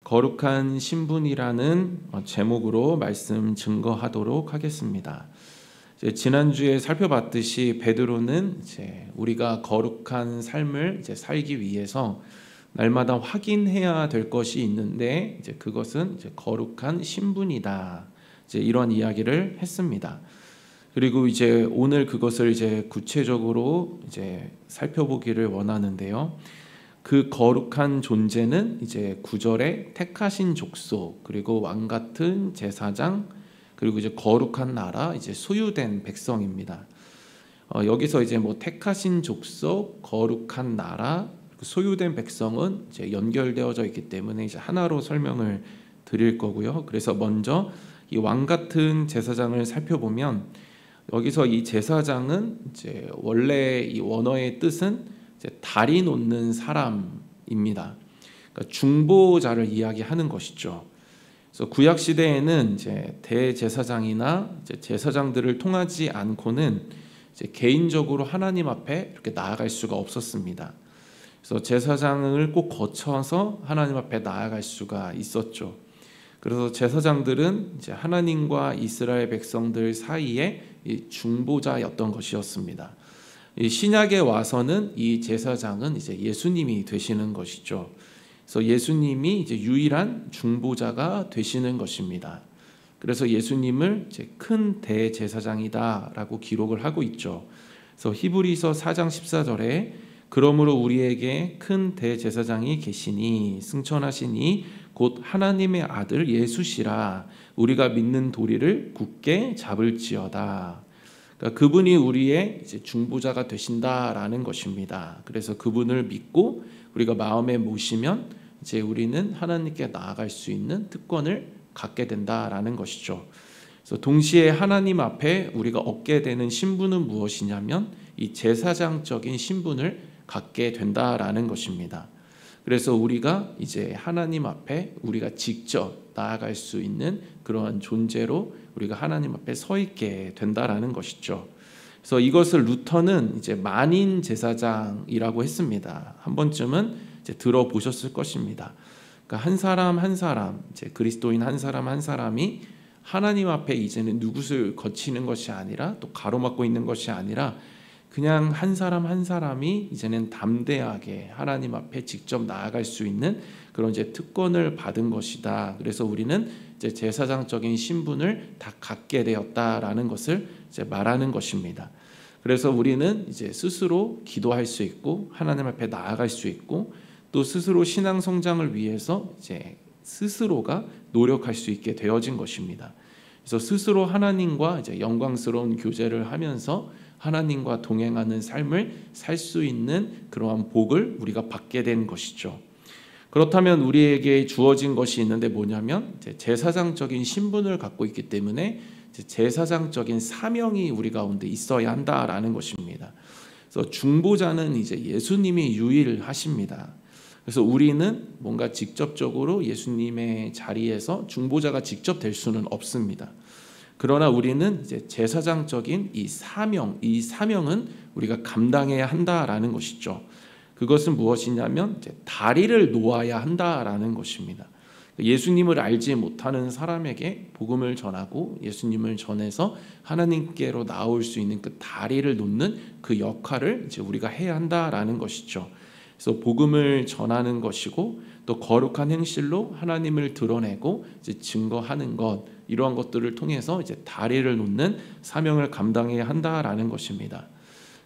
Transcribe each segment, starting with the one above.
거룩한 신분이라는 제목으로 말씀 증거하도록 하겠습니다. 지난주에 살펴봤듯이 베드로는 우리가 거룩한 삶을 살기 위해서 날마다 확인해야 될 것이 있는데 그것은 거룩한 신분이다. 이런 이야기를 했습니다. 그리고 오늘 그것을 구체적으로 살펴보기를 원하는데요. 그 거룩한 존재는 9절에 택하신 족속, 그리고 왕 같은 제사장, 그리고 거룩한 나라, 소유된 백성입니다. 여기서 택하신 족속, 거룩한 나라, 소유된 백성은 연결되어져 있기 때문에 하나로 설명을 드릴 거고요. 그래서 먼저 이 왕 같은 제사장을 살펴보면 여기서 이 제사장은 원래 이 원어의 뜻은 다리 놓는 사람입니다. 그러니까 중보자를 이야기하는 것이죠. 그래서 구약 시대에는 대제사장이나 제사장들을 통하지 않고는 개인적으로 하나님 앞에 이렇게 나아갈 수가 없었습니다. 그래서 제사장을 꼭 거쳐서 하나님 앞에 나아갈 수가 있었죠. 그래서 제사장들은 하나님과 이스라엘 백성들 사이에 중보자였던 것이었습니다. 신약에 와서는 이 제사장은 예수님이 되시는 것이죠. 그래서 예수님이 유일한 중보자가 되시는 것입니다. 그래서 예수님을 큰 대제사장이다라고 기록을 하고 있죠. 그래서 히브리서 4장 14절에 그러므로 우리에게 큰 대제사장이 계시니 승천하시니 곧 하나님의 아들 예수시라 우리가 믿는 도리를 굳게 잡을지어다. 그러니까 그분이 우리의 중보자가 되신다라는 것입니다. 그래서 그분을 믿고 우리가 마음에 모시면 우리는 하나님께 나아갈 수 있는 특권을 갖게 된다라는 것이죠. 그래서 동시에 하나님 앞에 우리가 얻게 되는 신분은 무엇이냐면 이 제사장적인 신분을 갖게 된다라는 것입니다. 그래서 우리가 하나님 앞에 우리가 직접 나아갈 수 있는 그러한 존재로 우리가 하나님 앞에 서 있게 된다라는 것이죠. 그래서 이것을 루터는 만인 제사장이라고 했습니다. 한 번쯤은 들어보셨을 것입니다. 그러니까 한 사람 한 사람, 그리스도인 한 사람 한 사람이 하나님 앞에 이제는 누구를 거치는 것이 아니라 또 가로막고 있는 것이 아니라 그냥 한 사람 한 사람이 이제는 담대하게 하나님 앞에 직접 나아갈 수 있는 그런 특권을 받은 것이다. 그래서 우리는 제사장적인 신분을 다 갖게 되었다라는 것을 말하는 것입니다. 그래서 우리는 스스로 기도할 수 있고 하나님 앞에 나아갈 수 있고 또 스스로 신앙 성장을 위해서 스스로가 노력할 수 있게 되어진 것입니다. 그래서 스스로 하나님과 영광스러운 교제를 하면서 하나님과 동행하는 삶을 살 수 있는 그러한 복을 우리가 받게 된 것이죠. 그렇다면 우리에게 주어진 것이 있는데 뭐냐면 제사장적인 신분을 갖고 있기 때문에 제사장적인 사명이 우리 가운데 있어야 한다라는 것입니다. 그래서 중보자는 예수님이 유일하십니다. 그래서 우리는 뭔가 직접적으로 예수님의 자리에서 중보자가 직접 될 수는 없습니다. 그러나 우리는 제사장적인 이 사명은 우리가 감당해야 한다라는 것이죠. 그것은 무엇이냐면 다리를 놓아야 한다라는 것입니다. 예수님을 알지 못하는 사람에게 복음을 전하고 예수님을 전해서 하나님께로 나올 수 있는 그 다리를 놓는 그 역할을 우리가 해야 한다라는 것이죠. 그래서 복음을 전하는 것이고 또 거룩한 행실로 하나님을 드러내고 증거하는 것, 이러한 것들을 통해서 다리를 놓는 사명을 감당해야 한다라는 것입니다.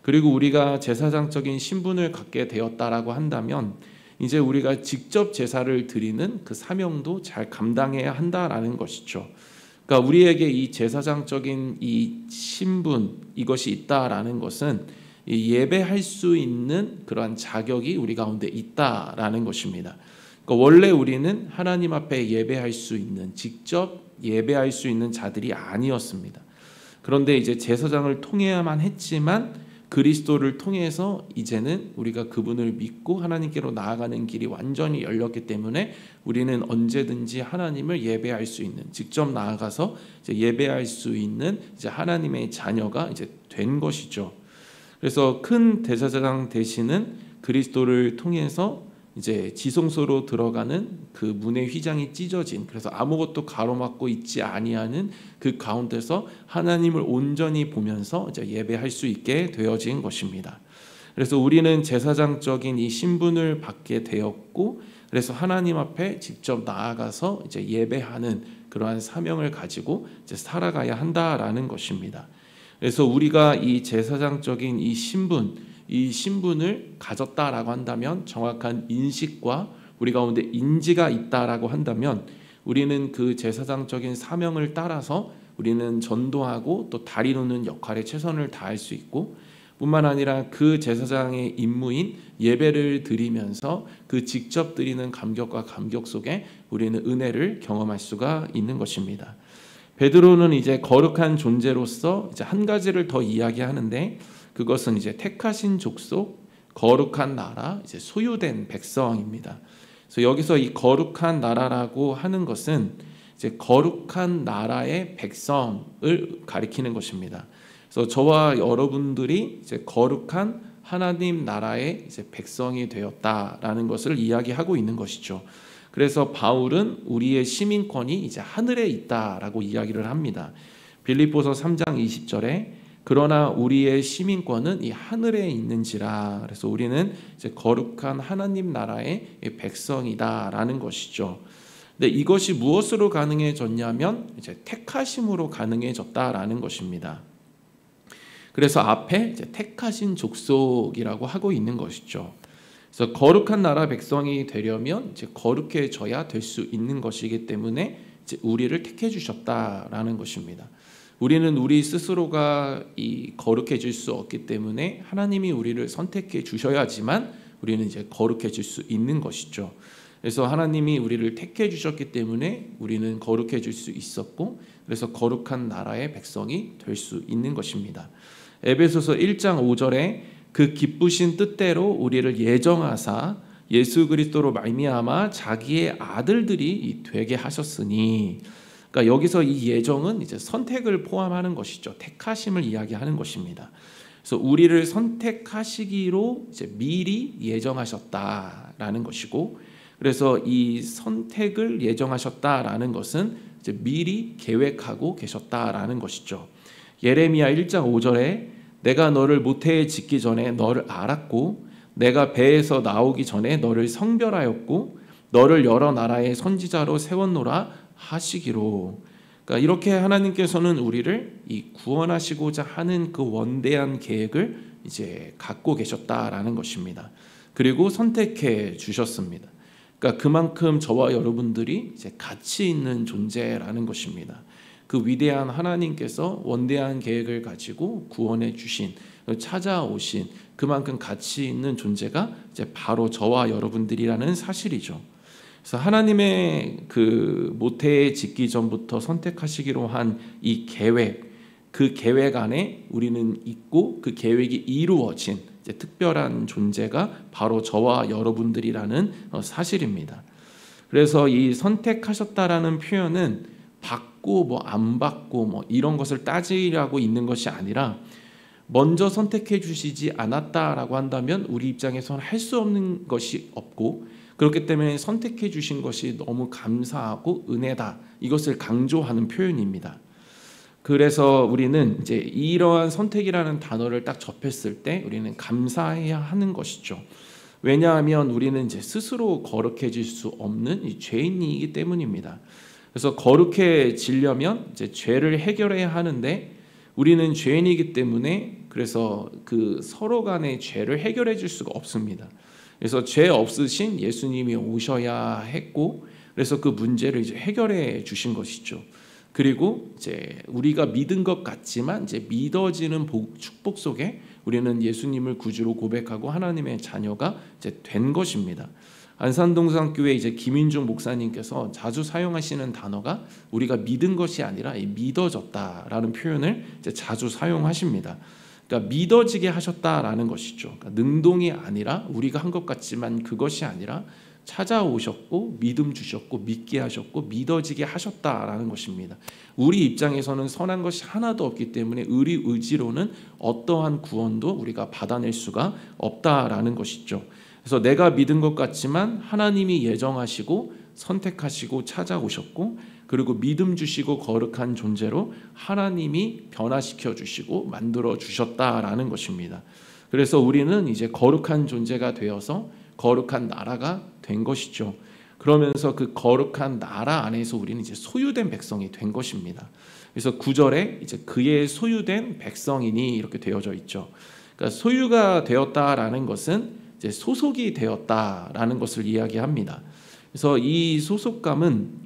그리고 우리가 제사장적인 신분을 갖게 되었다라고 한다면 이제 우리가 직접 제사를 드리는 그 사명도 잘 감당해야 한다라는 것이죠. 그러니까 우리에게 이 제사장적인 이 신분, 이것이 있다라는 것은 예배할 수 있는 그러한 자격이 우리 가운데 있다라는 것입니다. 그러니까 원래 우리는 하나님 앞에 예배할 수 있는, 직접 예배할 수 있는 자들이 아니었습니다. 그런데 제사장을 통해야만 했지만 그리스도를 통해서 이제는 우리가 그분을 믿고 하나님께로 나아가는 길이 완전히 열렸기 때문에 우리는 언제든지 하나님을 예배할 수 있는, 직접 나아가서 예배할 수 있는 하나님의 자녀가 된 것이죠. 그래서 큰 대제사장 되시는 그리스도를 통해서 이제 지성소로 들어가는 그 문의 휘장이 찢어진, 그래서 아무것도 가로막고 있지 아니하는 그 가운데서 하나님을 온전히 보면서 이제 예배할 수 있게 되어진 것입니다. 그래서 우리는 제사장적인 이 신분을 받게 되었고, 그래서 하나님 앞에 직접 나아가서 이제 예배하는 그러한 사명을 가지고 이제 살아가야 한다라는 것입니다. 그래서 우리가 이 제사장적인 이 신분을 가졌다라고 한다면, 정확한 인식과 우리 가운데 인지가 있다라고 한다면, 우리는 그 제사장적인 사명을 따라서 우리는 전도하고 또 다리 놓는 역할에 최선을 다할 수 있고, 뿐만 아니라 그 제사장의 임무인 예배를 드리면서 그 직접 드리는 감격과 감격 속에 우리는 은혜를 경험할 수가 있는 것입니다. 베드로는 이제 거룩한 존재로서 이제 한 가지를 더 이야기하는데, 그것은 이제 택하신 족속, 거룩한 나라, 이제 소유된 백성입니다. 그래서 여기서 이 거룩한 나라라고 하는 것은 이제 거룩한 나라의 백성을 가리키는 것입니다. 그래서 저와 여러분들이 이제 거룩한 하나님 나라의 이제 백성이 되었다라는 것을 이야기하고 있는 것이죠. 그래서 바울은 우리의 시민권이 이제 하늘에 있다라고 이야기를 합니다. 빌립보서 3장 20절에 그러나 우리의 시민권은 이 하늘에 있는지라. 그래서 우리는 이제 거룩한 하나님 나라의 백성이다라는 것이죠. 근데 이것이 무엇으로 가능해졌냐면 이제 택하심으로 가능해졌다라는 것입니다. 그래서 앞에 이제 택하신 족속이라고 하고 있는 것이죠. 그래서 거룩한 나라 백성이 되려면 이제 거룩해져야 될 수 있는 것이기 때문에 이제 우리를 택해 주셨다라는 것입니다. 우리는 우리 스스로가 이 거룩해질 수 없기 때문에 하나님이 우리를 선택해 주셔야지만 우리는 이제 거룩해질 수 있는 것이죠. 그래서 하나님이 우리를 택해 주셨기 때문에 우리는 거룩해질 수 있었고, 그래서 거룩한 나라의 백성이 될 수 있는 것입니다. 에베소서 1장 5절에 그 기쁘신 뜻대로 우리를 예정하사 예수 그리스도로 말미암아 자기의 아들들이 되게 하셨으니, 그러니까 여기서 이 예정은 이제 선택을 포함하는 것이죠. 택하심을 이야기하는 것입니다. 그래서 우리를 선택하시기로 이제 미리 예정하셨다라는 것이고, 그래서 이 선택을 예정하셨다라는 것은 이제 미리 계획하고 계셨다라는 것이죠. 예레미야 1장 5절에 내가 너를 모태에 짓기 전에 너를 알았고 내가 배에서 나오기 전에 너를 성별하였고 너를 여러 나라의 선지자로 세웠노라 하시기로. 그러니까 이렇게 하나님께서는 우리를 이 구원하시고자 하는 그 원대한 계획을 이제 갖고 계셨다라는 것입니다. 그리고 선택해 주셨습니다. 그러니까 그만큼 저와 여러분들이 이제 가치 있는 존재라는 것입니다. 그 위대한 하나님께서 원대한 계획을 가지고 구원해 주신, 찾아오신 그만큼 가치 있는 존재가 이제 바로 저와 여러분들이라는 사실이죠. 그래서 하나님의 그 모태에 짓기 전부터 선택하시기로 한 이 계획, 그 계획 안에 우리는 있고 그 계획이 이루어진 이제 특별한 존재가 바로 저와 여러분들이라는 사실입니다. 그래서 이 선택하셨다라는 표현은 받고 뭐 안 받고 뭐 이런 것을 따지려고 있는 것이 아니라, 먼저 선택해 주시지 않았다라고 한다면 우리 입장에서는 할 수 없는 것이 없고, 그렇기 때문에 선택해 주신 것이 너무 감사하고 은혜다, 이것을 강조하는 표현입니다. 그래서 우리는 이제 이러한 선택이라는 단어를 딱 접했을 때 우리는 감사해야 하는 것이죠. 왜냐하면 우리는 이제 스스로 거룩해질 수 없는 이 죄인이기 때문입니다. 그래서 거룩해지려면 이제 죄를 해결해야 하는데, 우리는 죄인이기 때문에 그래서 그 서로 간의 죄를 해결해 줄 수가 없습니다. 그래서 죄 없으신 예수님이 오셔야 했고, 그래서 그 문제를 이제 해결해 주신 것이죠. 그리고 이제 우리가 믿은 것 같지만 이제 믿어지는 축복 속에 우리는 예수님을 구주로 고백하고 하나님의 자녀가 이제 된 것입니다. 안산동산교회 이제 김인중 목사님께서 자주 사용하시는 단어가 우리가 믿은 것이 아니라 믿어졌다라는 표현을 이제 자주 사용하십니다. 그러니까 믿어지게 하셨다라는 것이죠. 그러니까 능동이 아니라 우리가 한 것 같지만 그것이 아니라 찾아오셨고 믿음 주셨고 믿게 하셨고 믿어지게 하셨다라는 것입니다. 우리 입장에서는 선한 것이 하나도 없기 때문에 우리 의지로는 어떠한 구원도 우리가 받아낼 수가 없다라는 것이죠. 그래서 내가 믿은 것 같지만 하나님이 예정하시고 선택하시고 찾아오셨고, 그리고 믿음 주시고 거룩한 존재로 하나님이 변화시켜 주시고 만들어 주셨다라는 것입니다. 그래서 우리는 이제 거룩한 존재가 되어서 거룩한 나라가 된 것이죠. 그러면서 그 거룩한 나라 안에서 우리는 이제 소유된 백성이 된 것입니다. 그래서 9절에 이제 그의 소유된 백성이니 이렇게 되어져 있죠. 그러니까 소유가 되었다라는 것은 이제 소속이 되었다라는 것을 이야기합니다. 그래서 이 소속감은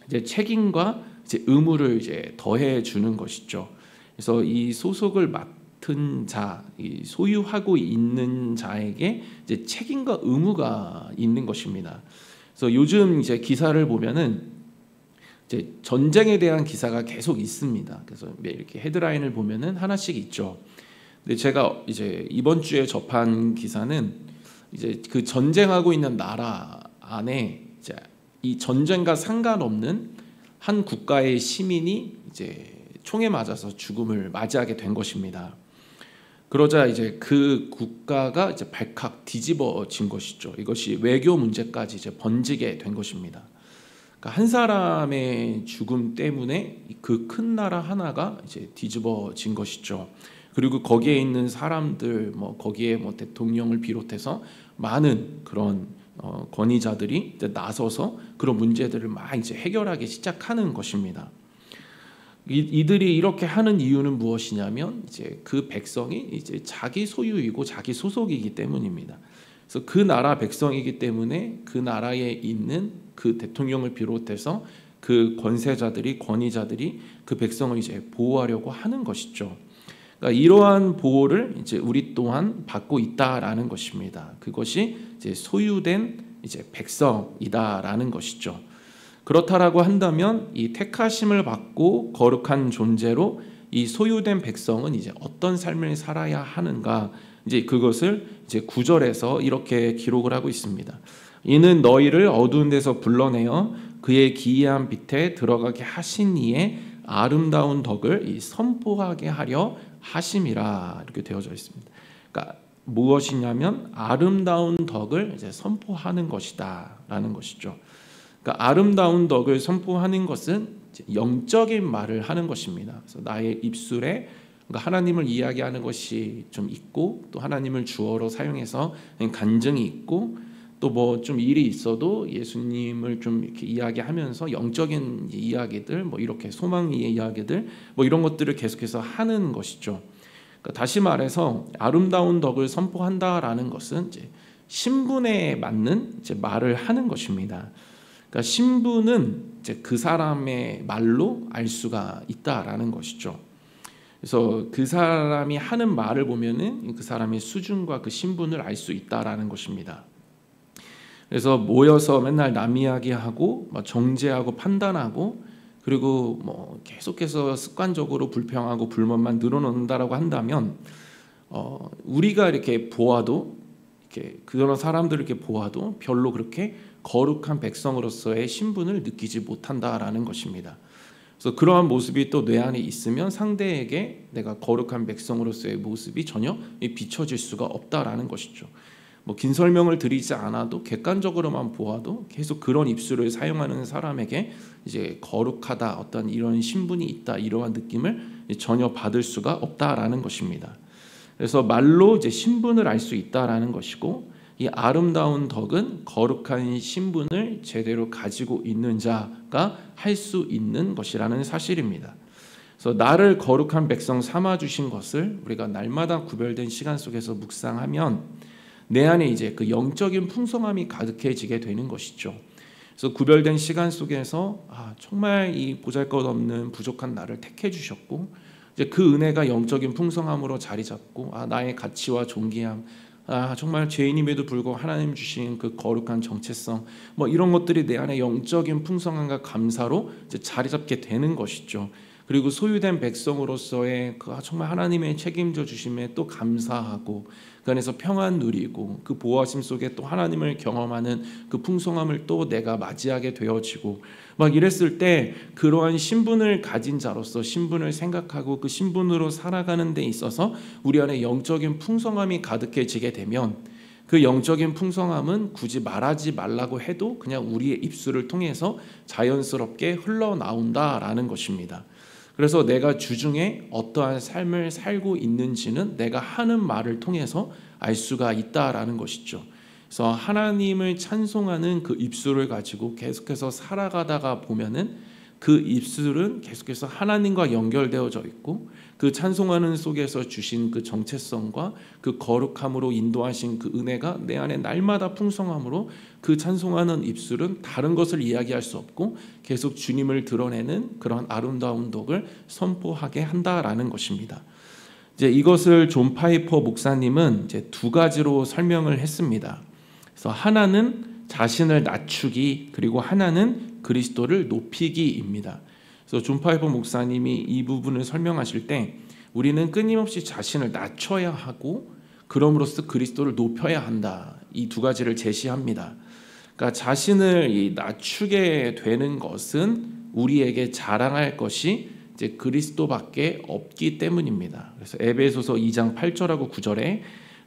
이제 책임과 이제 의무를 이제 더해 주는 것이죠. 그래서 이 소속을 맡은 자, 이 소유하고 있는 자에게 이제 책임과 의무가 있는 것입니다. 그래서 요즘 이제 기사를 보면은 이제 전쟁에 대한 기사가 계속 있습니다. 그래서 이렇게 헤드라인을 보면은 하나씩 있죠. 근데 제가 이제 이번 주에 접한 기사는 이제 그 전쟁하고 있는 나라 안에 이제 이 전쟁과 상관없는 한 국가의 시민이 이제 총에 맞아서 죽음을 맞이하게 된 것입니다. 그러자 이제 그 국가가 이제 발칵 뒤집어진 것이죠. 이것이 외교 문제까지 이제 번지게 된 것입니다. 그러니까 한 사람의 죽음 때문에 그 큰 나라 하나가 이제 뒤집어진 것이죠. 그리고 거기에 있는 사람들, 뭐 거기에 뭐 대통령을 비롯해서 많은 그런 권위자들이 이제 나서서 그런 문제들을 막 이제 해결하기 시작하는 것입니다. 이들이 이렇게 하는 이유는 무엇이냐면 이제 그 백성이 이제 자기 소유이고 자기 소속이기 때문입니다. 그래서 그 나라 백성이기 때문에 그 나라에 있는 그 대통령을 비롯해서 그 권세자들이 권위자들이 그 백성을 이제 보호하려고 하는 것이죠. 그러니까 이러한 보호를 이제 우리 또한 받고 있다라는 것입니다. 그것이 이제 소유된 이제 백성이다라는 것이죠. 그렇다라고 한다면 이 택하심을 받고 거룩한 존재로 이 소유된 백성은 이제 어떤 삶을 살아야 하는가, 이제 그것을 이제 9절에서 이렇게 기록을 하고 있습니다. 이는 너희를 어두운 데서 불러내어 그의 기이한 빛에 들어가게 하신 이의 아름다운 덕을 선포하게 하려 하심이라 이렇게 되어져 있습니다. 그러니까 무엇이냐면 아름다운 덕을 이제 선포하는 것이다라는 것이죠. 그러니까 아름다운 덕을 선포하는 것은 영적인 말을 하는 것입니다. 그래서 나의 입술에 그러니까 하나님을 이야기하는 것이 좀 있고, 또 하나님을 주어로 사용해서 간증이 있고, 또 뭐 좀 일이 있어도 예수님을 좀 이렇게 이야기하면서 영적인 이야기들, 뭐 이렇게 소망의 이야기들, 뭐 이런 것들을 계속해서 하는 것이죠. 그러니까 다시 말해서 아름다운 덕을 선포한다라는 것은 이제 신분에 맞는 이제 말을 하는 것입니다. 그러니까 신분은 이제 그 사람의 말로 알 수가 있다라는 것이죠. 그래서 그 사람이 하는 말을 보면은 그 사람의 수준과 그 신분을 알 수 있다라는 것입니다. 그래서 모여서 맨날 남 이야기하고 막 정죄하고 판단하고, 그리고 뭐 계속해서 습관적으로 불평하고 불만만 늘어놓는다라고 한다면 우리가 이렇게 보아도, 이렇게 그런 사람들을 이렇게 보아도 별로 그렇게 거룩한 백성으로서의 신분을 느끼지 못한다라는 것입니다. 그래서 그러한 모습이 또 뇌 안에 있으면 상대에게 내가 거룩한 백성으로서의 모습이 전혀 비춰질 수가 없다라는 것이죠. 뭐 긴 설명을 드리지 않아도 객관적으로만 보아도 계속 그런 입술을 사용하는 사람에게 이제 거룩하다, 어떤 이런 신분이 있다, 이러한 느낌을 전혀 받을 수가 없다라는 것입니다. 그래서 말로 이제 신분을 알 수 있다라는 것이고, 이 아름다운 덕은 거룩한 신분을 제대로 가지고 있는 자가 할 수 있는 것이라는 사실입니다. 그래서 나를 거룩한 백성 삼아 주신 것을 우리가 날마다 구별된 시간 속에서 묵상하면 내 안에 이제 그 영적인 풍성함이 가득해지게 되는 것이죠. 그래서 구별된 시간 속에서 정말 이 보잘것없는 부족한 나를 택해 주셨고, 이제 그 은혜가 영적인 풍성함으로 자리 잡고, 나의 가치와 존귀함, 정말 죄인임에도 불구하고 하나님 주신 그 거룩한 정체성, 뭐 이런 것들이 내 안에 영적인 풍성함과 감사로 이제 자리 잡게 되는 것이죠. 그리고 소유된 백성으로서의 그 정말 하나님의 책임져 주심에 또 감사하고, 그 안에서 평안 누리고, 그 보호하심 속에 또 하나님을 경험하는 그 풍성함을 또 내가 맞이하게 되어지고, 막 이랬을 때 그러한 신분을 가진 자로서 신분을 생각하고 그 신분으로 살아가는 데 있어서 우리 안에 영적인 풍성함이 가득해지게 되면, 그 영적인 풍성함은 굳이 말하지 말라고 해도 그냥 우리의 입술을 통해서 자연스럽게 흘러나온다라는 것입니다. 그래서 내가 주중에 어떠한 삶을 살고 있는지는 내가 하는 말을 통해서 알 수가 있다라는 것이죠. 그래서 하나님을 찬송하는 그 입술을 가지고 계속해서 살아가다가 보면은 그 입술은 계속해서 하나님과 연결되어져 있고 그 찬송하는 속에서 주신 그 정체성과 그 거룩함으로 인도하신 그 은혜가 내 안에 날마다 풍성함으로 그 찬송하는 입술은 다른 것을 이야기할 수 없고 계속 주님을 드러내는 그런 아름다운 덕을 선포하게 한다라는 것입니다. 이제 이것을 존 파이퍼 목사님은 이제 두 가지로 설명을 했습니다. 그래서 하나는 자신을 낮추기, 그리고 하나는 그리스도를 높이기입니다. 그래서 존 파이퍼 목사님이 이 부분을 설명하실 때 우리는 끊임없이 자신을 낮춰야 하고 그럼으로써 그리스도를 높여야 한다. 이 두 가지를 제시합니다. 그러니까 자신을 낮추게 되는 것은 우리에게 자랑할 것이 이제 그리스도밖에 없기 때문입니다. 그래서 에베소서 2장 8절하고 9절에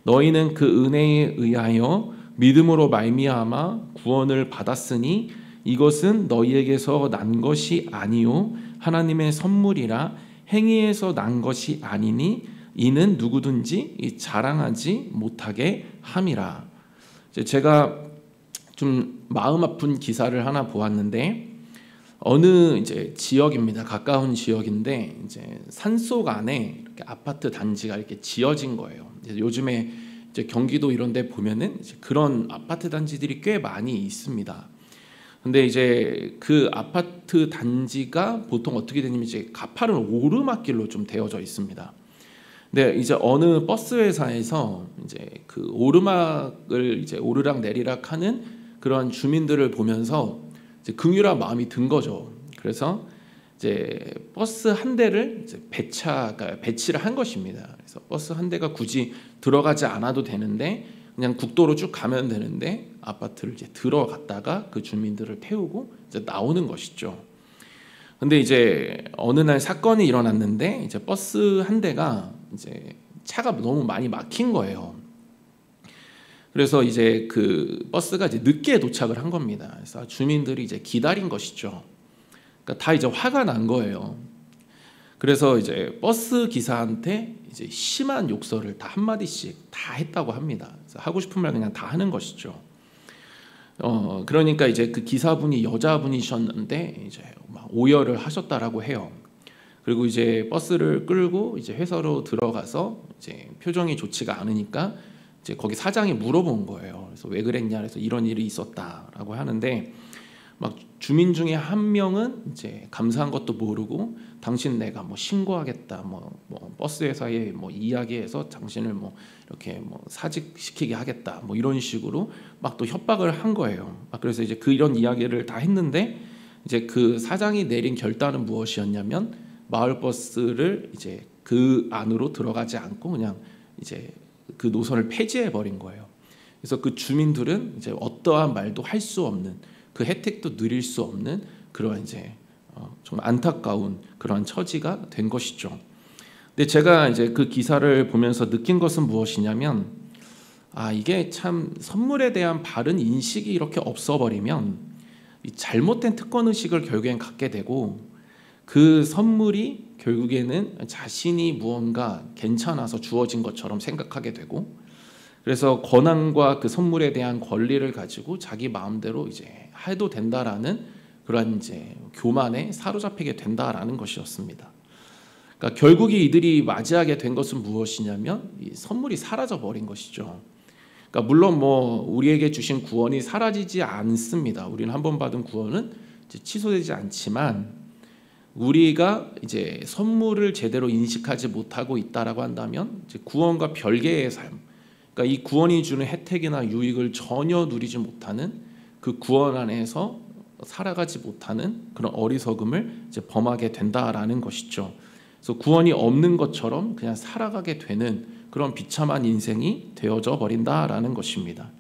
너희는 그 은혜에 의하여 믿음으로 말미암아 구원을 받았으니 이것은 너희에게서 난 것이 아니요 하나님의 선물이라 행위에서 난 것이 아니니 이는 누구든지 자랑하지 못하게 함이라. 제가 좀 마음 아픈 기사를 하나 보았는데 어느 이제 지역입니다. 가까운 지역인데 이제 산속 안에 이렇게 아파트 단지가 이렇게 지어진 거예요. 이제 요즘에 이제 경기도 이런 데 보면은 이제 그런 아파트 단지들이 꽤 많이 있습니다. 근데 이제 그 아파트 단지가 보통 어떻게 되냐면 이제 가파른 오르막길로 좀 되어져 있습니다. 근데 이제 어느 버스 회사에서 이제 그 오르막을 이제 오르락 내리락 하는 그런 주민들을 보면서 이제 긍휼한 마음이 든 거죠. 그래서 이제 버스 한 대를 이제 배치를 한 것입니다. 그래서 버스 한 대가 굳이 들어가지 않아도 되는데 그냥 국도로 쭉 가면 되는데 아파트를 이제 들어갔다가 그 주민들을 태우고 이제 나오는 것이죠. 근데 이제 어느 날 사건이 일어났는데 이제 버스 한 대가 이제 차가 너무 많이 막힌 거예요. 그래서 이제 그 버스가 이제 늦게 도착을 한 겁니다. 그래서 주민들이 이제 기다린 것이죠. 그러니까 다 이제 화가 난 거예요. 그래서 이제 버스 기사한테 이제 심한 욕설을 다 한마디씩 다 했다고 합니다. 그래서 하고 싶은 말 그냥 다 하는 것이죠. 그러니까 이제 그 기사분이 여자분이셨는데 이제 막 오열을 하셨다라고 해요. 그리고 이제 버스를 끌고 이제 회사로 들어가서 이제 표정이 좋지가 않으니까 이제 거기 사장이 물어본 거예요. 그래서 왜 그랬냐, 그래서 이런 일이 있었다라고 하는데 막 주민 중에 한 명은 이제 감사한 것도 모르고 당신 내가 뭐 신고하겠다, 뭐 버스 회사에 뭐 이야기해서 당신을 뭐 이렇게 뭐 사직시키게 하겠다, 뭐 이런 식으로 막 또 협박을 한 거예요. 그래서 이제 이런 이야기를 다 했는데 이제 그 사장이 내린 결단은 무엇이었냐면 마을 버스를 이제 그 안으로 들어가지 않고 그냥 이제 그 노선을 폐지해 버린 거예요. 그래서 그 주민들은 이제 어떠한 말도 할 수 없는, 그 혜택도 누릴 수 없는 그런 이제 정말 안타까운 그런 처지가 된 것이죠. 근데 제가 이제 그 기사를 보면서 느낀 것은 무엇이냐면 이게 참 선물에 대한 바른 인식이 이렇게 없어버리면 이 잘못된 특권 의식을 결국엔 갖게 되고 그 선물이 결국에는 자신이 무언가 괜찮아서 주어진 것처럼 생각하게 되고 그래서 권한과 그 선물에 대한 권리를 가지고 자기 마음대로 이제 해도 된다라는 그런 이제 교만에 사로잡히게 된다라는 것이었습니다. 그러니까 결국 이들이 맞이하게 된 것은 무엇이냐면 이 선물이 사라져 버린 것이죠. 그러니까 물론 뭐 우리에게 주신 구원이 사라지지 않습니다. 우리는 한 번 받은 구원은 이제 취소되지 않지만 우리가 이제 선물을 제대로 인식하지 못하고 있다라고 한다면 이제 구원과 별개의 삶, 그러니까 이 구원이 주는 혜택이나 유익을 전혀 누리지 못하는 그 구원 안에서 살아가지 못하는 그런 어리석음을 이제 범하게 된다라는 것이죠. 그래서 구원이 없는 것처럼 그냥 살아가게 되는 그런 비참한 인생이 되어져 버린다라는 것입니다.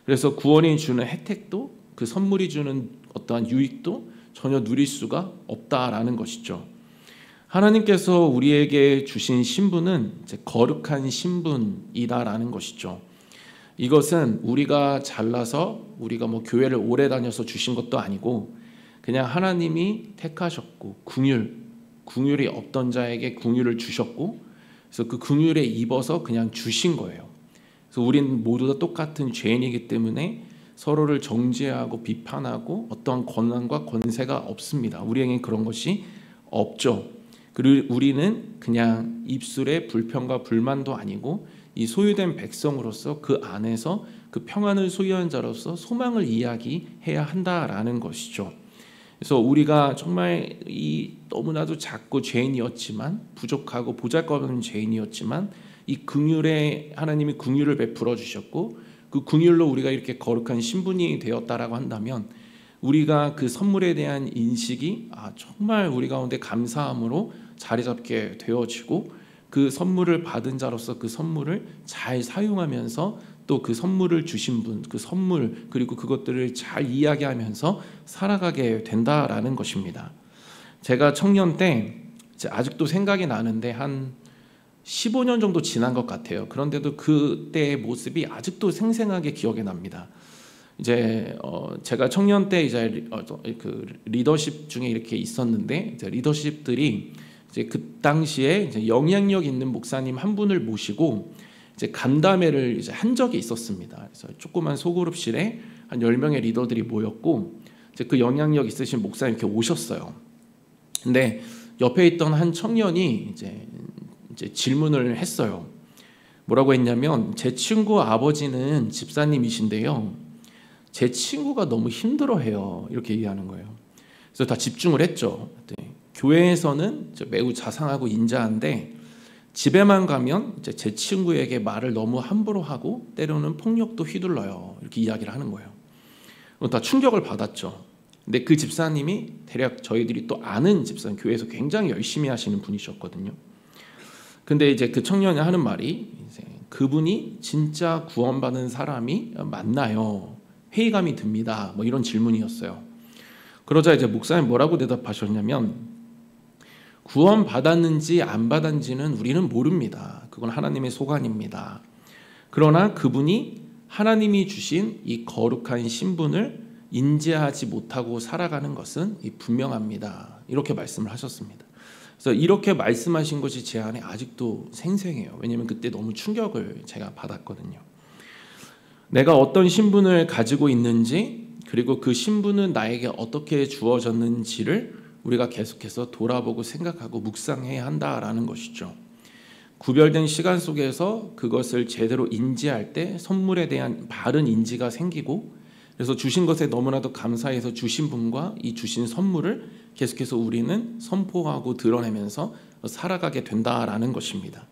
그래서 구원이 주는 혜택도 그 선물이 주는 어떠한 유익도 전혀 누릴 수가 없다라는 것이죠. 하나님께서 우리에게 주신 신분은 이제 거룩한 신분이다라는 것이죠. 이것은 우리가 잘나서 우리가 뭐 교회를 오래 다녀서 주신 것도 아니고 그냥 하나님이 택하셨고 긍휼이 없던 자에게 긍휼을 주셨고 그래서 그 긍휼에 입어서 그냥 주신 거예요. 그래서 우리는 모두 다 똑같은 죄인이기 때문에 서로를 정죄하고 비판하고 어떠한 권한과 권세가 없습니다. 우리에겐 그런 것이 없죠. 그리고 우리는 그냥 입술에 불평과 불만도 아니고 이 소유된 백성으로서 그 안에서 그 평안을 소유한 자로서 소망을 이야기해야 한다라는 것이죠. 그래서 우리가 정말 이 너무나도 작고 죄인이었지만 부족하고 보잘것없는 죄인이었지만 이 긍휼에 하나님이 긍휼을 베풀어 주셨고 그 긍휼로 우리가 이렇게 거룩한 신분이 되었다라고 한다면 우리가 그 선물에 대한 인식이 정말 우리 가운데 감사함으로 자리 잡게 되어지고 그 선물을 받은 자로서 그 선물을 잘 사용하면서 또 그 선물을 주신 분, 그 선물 그리고 그것들을 잘 이야기하면서 살아가게 된다라는 것입니다. 제가 청년 때 아직도 생각이 나는데 한 15년 정도 지난 것 같아요. 그런데도 그때의 모습이 아직도 생생하게 기억에 납니다. 제가 청년 때 그 리더십 중에 이렇게 있었는데 리더십들이 그 당시에 영향력 있는 목사님 한 분을 모시고 간담회를 한 적이 있었습니다. 그래서 조그만 소그룹실에 한 10명의 리더들이 모였고 그 영향력 있으신 목사님 이렇게 오셨어요. 근데 옆에 있던 한 청년이 이제 질문을 했어요. 뭐라고 했냐면 제 친구 아버지는 집사님이신데요. 제 친구가 너무 힘들어해요. 이렇게 얘기하는 거예요. 그래서 다 집중을 했죠. 교회에서는 매우 자상하고 인자한데 집에만 가면 제 친구에게 말을 너무 함부로 하고 때로는 폭력도 휘둘러요. 이렇게 이야기를 하는 거예요. 다 충격을 받았죠. 근데 그 집사님이 대략 저희들이 또 아는 집사님, 교회에서 굉장히 열심히 하시는 분이셨거든요. 근데 그 청년이 하는 말이 그분이 진짜 구원받은 사람이 맞나요? 회의감이 듭니다. 뭐 이런 질문이었어요. 그러자 목사님 뭐라고 대답하셨냐면 구원 받았는지 안 받았는지는 우리는 모릅니다. 그건 하나님의 소관입니다. 그러나 그분이 하나님이 주신 이 거룩한 신분을 인지하지 못하고 살아가는 것은 분명합니다. 이렇게 말씀을 하셨습니다. 그래서 이렇게 말씀하신 것이 제 안에 아직도 생생해요. 왜냐하면 그때 너무 충격을 제가 받았거든요. 내가 어떤 신분을 가지고 있는지 그리고 그 신분은 나에게 어떻게 주어졌는지를 우리가 계속해서 돌아보고 생각하고 묵상해야 한다라는 것이죠. 구별된 시간 속에서 그것을 제대로 인지할 때 선물에 대한 바른 인지가 생기고 그래서 주신 것에 너무나도 감사해서 주신 분과 이 주신 선물을 계속해서 우리는 선포하고 드러내면서 살아가게 된다라는 것입니다.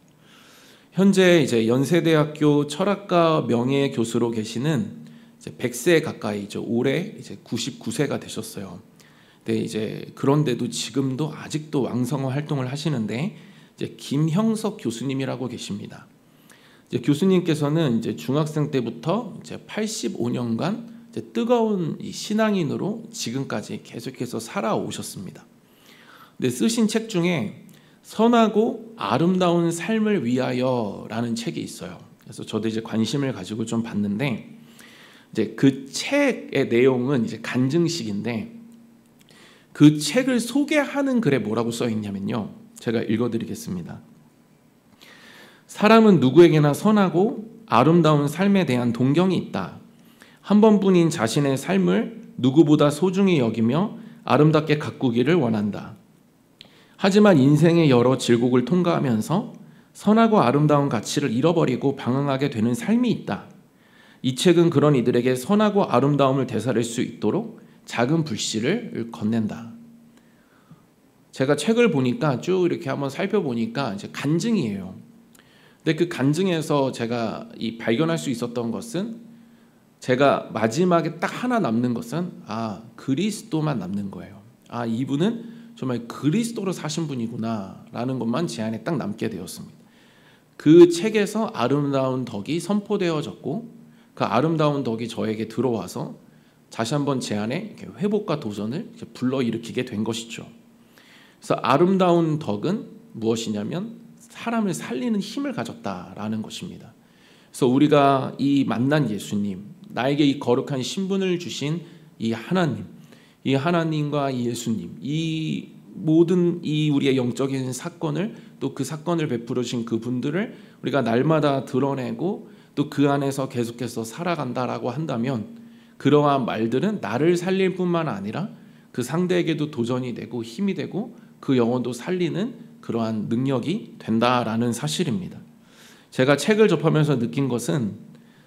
현재 연세대학교 철학과 명예 교수로 계시는 100세 가까이죠. 올해 99세가 되셨어요. 근데 그런데도 지금도 아직도 왕성한 활동을 하시는데 김형석 교수님이라고 계십니다. 교수님께서는 중학생 때부터 85년간 뜨거운 신앙인으로 지금까지 계속해서 살아오셨습니다. 근데 쓰신 책 중에 선하고 아름다운 삶을 위하여라는 책이 있어요. 그래서 저도 관심을 가지고 좀 봤는데 그 책의 내용은 간증식인데 그 책을 소개하는 글에 뭐라고 써 있냐면요. 제가 읽어드리겠습니다. 사람은 누구에게나 선하고 아름다운 삶에 대한 동경이 있다. 한 번뿐인 자신의 삶을 누구보다 소중히 여기며 아름답게 가꾸기를 원한다. 하지만 인생의 여러 질곡을 통과하면서 선하고 아름다운 가치를 잃어버리고 방황하게 되는 삶이 있다. 이 책은 그런 이들에게 선하고 아름다움을 되살릴 수 있도록 작은 불씨를 건넨다. 제가 책을 보니까 쭉 이렇게 한번 살펴보니까 간증이에요. 근데 그 간증에서 제가 발견할 수 있었던 것은 제가 마지막에 딱 하나 남는 것은 그리스도만 남는 거예요. 이분은 정말 그리스도로 사신 분이구나 라는 것만 제 안에 딱 남게 되었습니다. 그 책에서 아름다운 덕이 선포되어졌고 그 아름다운 덕이 저에게 들어와서 다시 한번 제 안에 회복과 도전을 불러일으키게 된 것이죠. 그래서 아름다운 덕은 무엇이냐면 사람을 살리는 힘을 가졌다라는 것입니다. 그래서 우리가 이 만난 예수님, 나에게 이 거룩한 신분을 주신 이 하나님과 이 예수님, 이 모든 이 우리의 영적인 사건을, 또 그 사건을 베풀어 주신 그분들을 우리가 날마다 드러내고 또 그 안에서 계속해서 살아간다라고 한다면, 그러한 말들은 나를 살릴 뿐만 아니라 그 상대에게도 도전이 되고 힘이 되고 그 영혼도 살리는 그러한 능력이 된다라는 사실입니다. 제가 책을 접하면서 느낀 것은,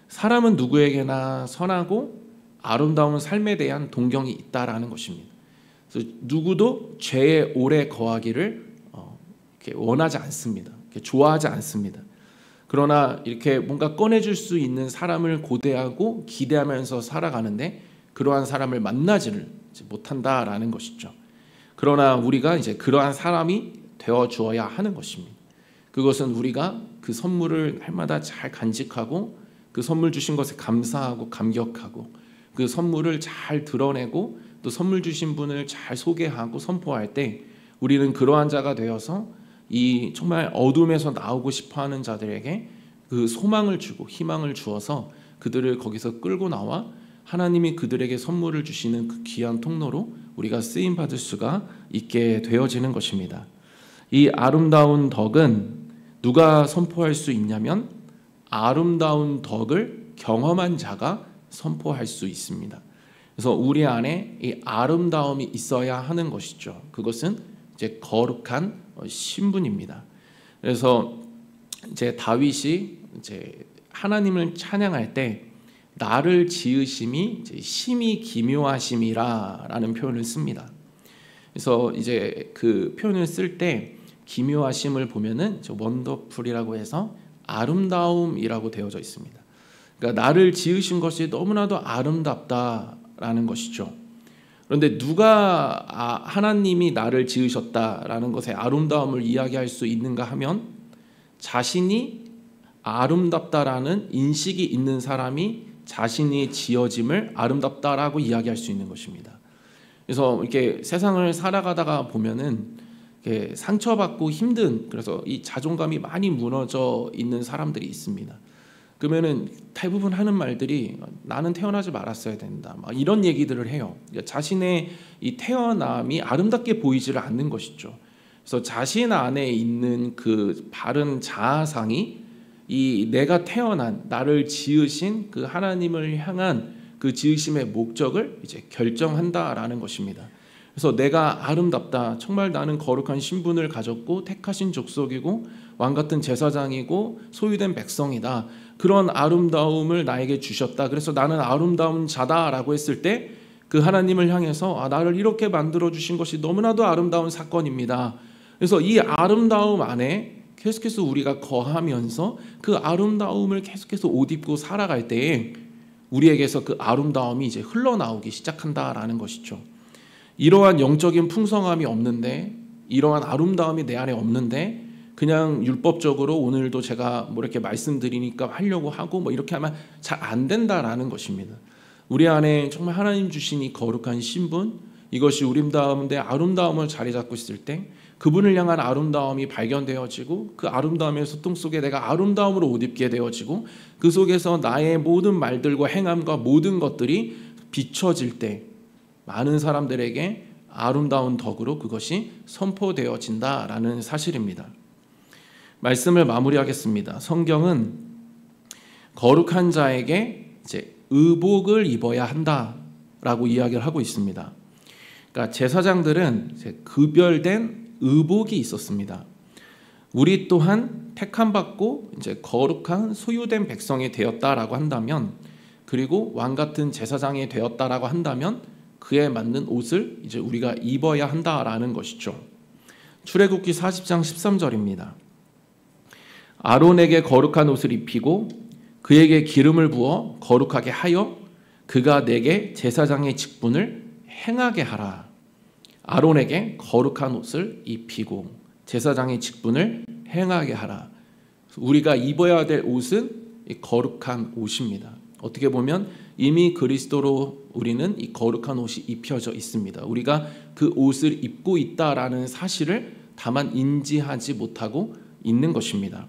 사람은 누구에게나 선하고 아름다운 삶에 대한 동경이 있다라는 것입니다. 그래서 누구도 죄에 오래 거하기를 이렇게 원하지 않습니다. 이렇게 좋아하지 않습니다. 그러나 이렇게 뭔가 꺼내줄 수 있는 사람을 고대하고 기대하면서 살아가는데, 그러한 사람을 만나지를 못한다라는 것이죠. 그러나 우리가 이제 그러한 사람이 되어 주어야 하는 것입니다. 그것은 우리가 그 선물을 날마다 잘 간직하고 그 선물 주신 것에 감사하고 감격하고 그 선물을 잘 드러내고 또 선물 주신 분을 잘 소개하고 선포할 때, 우리는 그러한 자가 되어서 이 정말 어둠에서 나오고 싶어하는 자들에게 그 소망을 주고 희망을 주어서 그들을 거기서 끌고 나와 하나님이 그들에게 선물을 주시는 그 귀한 통로로 우리가 쓰임 받을 수가 있게 되어지는 것입니다. 이 아름다운 덕은 누가 선포할 수 있냐면, 아름다운 덕을 경험한 자가 선포할 수 있습니다. 그래서 우리 안에 이 아름다움이 있어야 하는 것이죠. 그것은 이제 거룩한 신분입니다. 그래서 이제 다윗이 이제 하나님을 찬양할 때 나를 지으심이 이제 심히 기묘하심이라라는 표현을 씁니다. 그래서 이제 그 표현을 쓸 때 기묘하심을 보면은 원더풀이라고 해서 아름다움이라고 되어져 있습니다. 그러니까 나를 지으신 것이 너무나도 아름답다라는 것이죠. 그런데 누가 하나님이 나를 지으셨다라는 것의 아름다움을 이야기할 수 있는가 하면, 자신이 아름답다라는 인식이 있는 사람이 자신이 지어짐을 아름답다라고 이야기할 수 있는 것입니다. 그래서 이렇게 세상을 살아가다가 보면은 이렇게 상처받고 힘든, 그래서 이 자존감이 많이 무너져 있는 사람들이 있습니다. 그러면은 대부분 하는 말들이 나는 태어나지 말았어야 된다, 막 이런 얘기들을 해요. 그러니까 자신의 이 태어남이 아름답게 보이지를 않는 것이죠. 그래서 자신 안에 있는 그 바른 자아상이 이 내가 태어난, 나를 지으신 그 하나님을 향한 그 지으심의 목적을 이제 결정한다라는 것입니다. 그래서 내가 아름답다, 정말 나는 거룩한 신분을 가졌고 택하신 족속이고 왕같은 제사장이고 소유된 백성이다, 그런 아름다움을 나에게 주셨다, 그래서 나는 아름다운 자다라고 했을 때, 그 하나님을 향해서 나를 이렇게 만들어 주신 것이 너무나도 아름다운 사건입니다. 그래서 이 아름다움 안에 계속해서 우리가 거하면서 그 아름다움을 계속해서 옷 입고 살아갈 때에 우리에게서 그 아름다움이 이제 흘러나오기 시작한다라는 것이죠. 이러한 영적인 풍성함이 없는데, 이러한 아름다움이 내 안에 없는데, 그냥 율법적으로 오늘도 제가 뭐 이렇게 말씀드리니까 하려고 하고 뭐 이렇게 하면 잘 안 된다라는 것입니다. 우리 안에 정말 하나님 주신 이 거룩한 신분, 이것이 우리 가운데 아름다움을 자리 잡고 있을 때 그분을 향한 아름다움이 발견되어지고, 그 아름다움의 소통 속에 내가 아름다움으로 옷 입게 되어지고, 그 속에서 나의 모든 말들과 행함과 모든 것들이 비춰질 때 많은 사람들에게 아름다운 덕으로 그것이 선포되어진다라는 사실입니다. 말씀을 마무리하겠습니다. 성경은 거룩한 자에게 이제 의복을 입어야 한다라고 이야기를 하고 있습니다. 그러니까 제사장들은 이제 급별된 의복이 있었습니다. 우리 또한 택함 받고 이제 거룩한 소유된 백성이 되었다라고 한다면, 그리고 왕 같은 제사장이 되었다라고 한다면 그에 맞는 옷을 이제 우리가 입어야 한다라는 것이죠. 출애굽기 40장 13절입니다. 아론에게 거룩한 옷을 입히고 그에게 기름을 부어 거룩하게 하여 그가 내게 제사장의 직분을 행하게 하라. 아론에게 거룩한 옷을 입히고 제사장의 직분을 행하게 하라. 우리가 입어야 될 옷은 이 거룩한 옷입니다. 어떻게 보면 이미 그리스도로 우리는 이 거룩한 옷이 입혀져 있습니다. 우리가 그 옷을 입고 있다라는 사실을 다만 인지하지 못하고 있는 것입니다.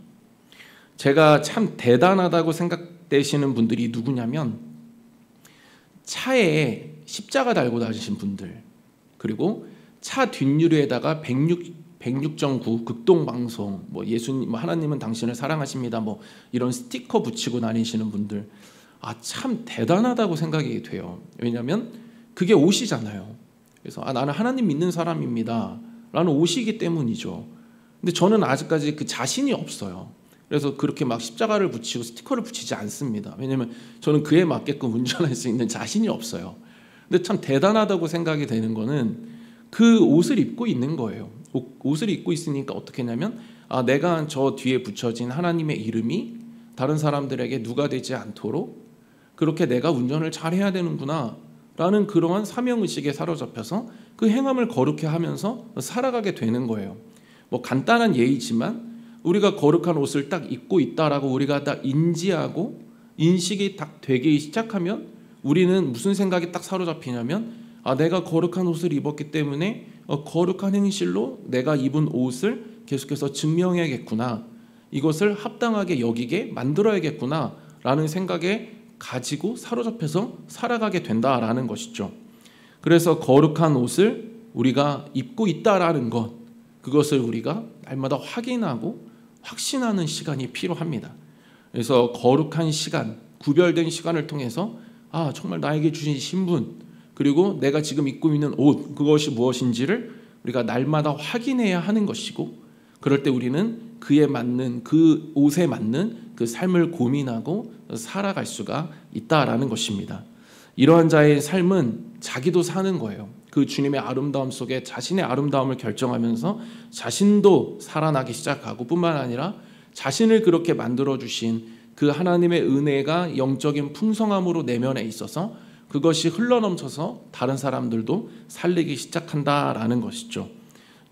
제가 참 대단하다고 생각되시는 분들이 누구냐면 차에 십자가 달고 다니신 분들, 그리고 차 뒷유리에다가 106.9 극동방송, 뭐 예수님, 하나님은 당신을 사랑하십니다, 뭐 이런 스티커 붙이고 다니시는 분들, 참 대단하다고 생각이 돼요. 왜냐하면 그게 옷이잖아요. 그래서 나는 하나님 믿는 사람입니다 라는 옷이기 때문이죠. 근데 저는 아직까지 그 자신이 없어요. 그래서 그렇게 막 십자가를 붙이고 스티커를 붙이지 않습니다. 왜냐하면 저는 그에 맞게끔 운전할 수 있는 자신이 없어요. 근데 참 대단하다고 생각이 되는 거는 그 옷을 입고 있는 거예요. 옷을 입고 있으니까 어떻게 하냐면 내가 저 뒤에 붙여진 하나님의 이름이 다른 사람들에게 누가 되지 않도록 그렇게 내가 운전을 잘 해야 되는구나 라는 그러한 사명의식에 사로잡혀서 그 행함을 거룩해 하면서 살아가게 되는 거예요. 뭐 간단한 예이지만 우리가 거룩한 옷을 딱 입고 있다라고 우리가 딱 인지하고 인식이 딱 되기 시작하면 우리는 무슨 생각이 딱 사로잡히냐면 내가 거룩한 옷을 입었기 때문에 거룩한 행실로 내가 입은 옷을 계속해서 증명해야겠구나, 이것을 합당하게 여기게 만들어야겠구나 라는 생각에 가지고 사로잡혀서 살아가게 된다라는 것이죠. 그래서 거룩한 옷을 우리가 입고 있다라는 것, 그것을 우리가 날마다 확인하고 확신하는 시간이 필요합니다. 그래서 거룩한 시간, 구별된 시간을 통해서 정말 나에게 주신 신분, 그리고 내가 지금 입고 있는 옷, 그것이 무엇인지를 우리가 날마다 확인해야 하는 것이고, 그럴 때 우리는 그에 맞는, 그 옷에 맞는 그 삶을 고민하고 살아갈 수가 있다라는 것입니다. 이러한 자의 삶은 자기도 사는 거예요. 그 주님의 아름다움 속에 자신의 아름다움을 결정하면서 자신도 살아나기 시작하고, 뿐만 아니라 자신을 그렇게 만들어주신 그 하나님의 은혜가 영적인 풍성함으로 내면에 있어서 그것이 흘러넘쳐서 다른 사람들도 살리기 시작한다라는 것이죠.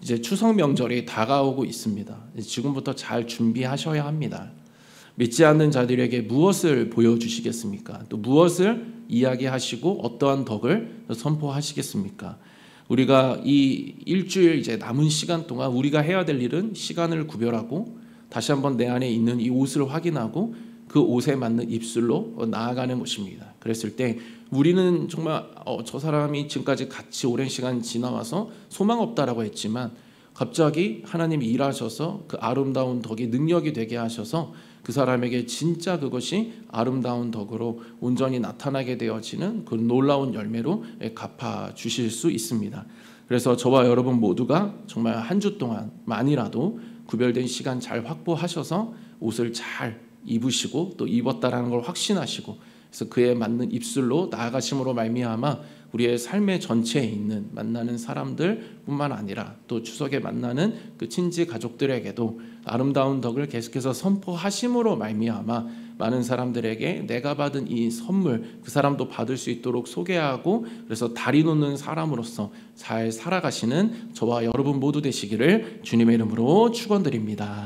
이제 추석 명절이 다가오고 있습니다. 지금부터 잘 준비하셔야 합니다. 믿지 않는 자들에게 무엇을 보여주시겠습니까? 또 무엇을 이야기하시고 어떠한 덕을 선포하시겠습니까? 우리가 이 일주일 이제 남은 시간 동안 우리가 해야 될 일은 시간을 구별하고 다시 한번 내 안에 있는 이 옷을 확인하고 그 옷에 맞는 입술로 나아가는 것입니다. 그랬을 때 우리는 정말 저 사람이 지금까지 같이 오랜 시간 지나와서 소망 없다라고 했지만 갑자기 하나님이 일하셔서 그 아름다운 덕이 능력이 되게 하셔서 그 사람에게 진짜 그것이 아름다운 덕으로 온전히 나타나게 되어지는 그 놀라운 열매로 갚아 주실 수 있습니다. 그래서 저와 여러분 모두가 정말 한 주 동안만이라도 구별된 시간 잘 확보하셔서 옷을 잘 입으시고 또 입었다라는 걸 확신하시고, 그래서 그에 맞는 입술로 나아가심으로 말미암아 우리의 삶의 전체에 있는 만나는 사람들뿐만 아니라 또 추석에 만나는 그 친지 가족들에게도 아름다운 덕을 계속해서 선포하심으로 말미암아 많은 사람들에게 내가 받은 이 선물, 그 사람도 받을 수 있도록 소개하고, 그래서 다리 놓는 사람으로서 잘 살아가시는 저와 여러분 모두 되시기를 주님의 이름으로 축원드립니다.